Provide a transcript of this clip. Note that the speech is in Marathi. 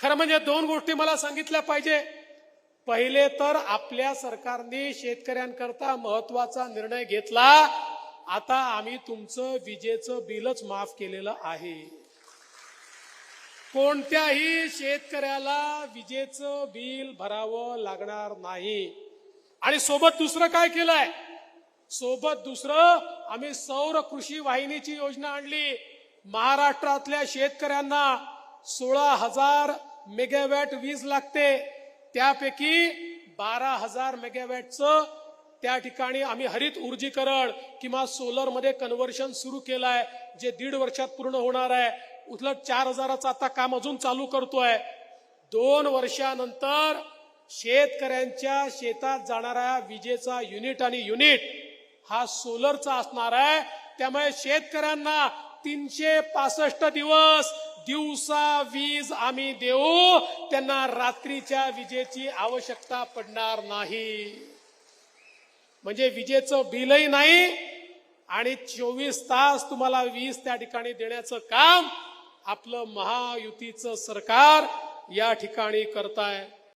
खरं म्हणजे दोन गोष्टी मला सांगितल्या पाहिजे. पहिले तर आपल्या सरकारने शेतकऱ्यांकरता महत्वाचा निर्णय घेतला. आता आम्ही तुमचं विजेचं बिलच माफ केलेलं आहे. कोणत्याही शेतकऱ्याला विजेचं बिल भरावं लागणार नाही. आणि सोबत दुसरं काय केलंय? सोबत दुसरं आम्ही सौर कृषी वाहिनीची योजना आणली. महाराष्ट्रातल्या शेतकऱ्यांना 16,000 मेगावॅट वीज लागते. त्यापैकी 12,000 मेगावॅटचं त्या ठिकाणी आम्ही हरित ऊर्जीकरण किंवा सोलर मध्ये कन्व्हर्शन सुरू केलंय, जे 1.5 वर्षात पूर्ण होणार आहे. उलट 4,000चं आता काम अजून चालू करतोय. 2 वर्षानंतर शेतकऱ्यांच्या शेतात जाणाऱ्या विजेचा युनिट हा सोलरचा असणार आहे. त्यामुळे शेतकऱ्यांना 365 दिवस दिवसा वीज आम्ही देऊ. त्यांना रात्रीच्या विजेची आवश्यकता पडणार नाही. म्हणजे विजेचं बिलही नाही आणि 24 तास तुम्हाला वीज त्या ठिकाणी देण्याचं काम आपलं महायुतीचं सरकार या ठिकाणी करताय.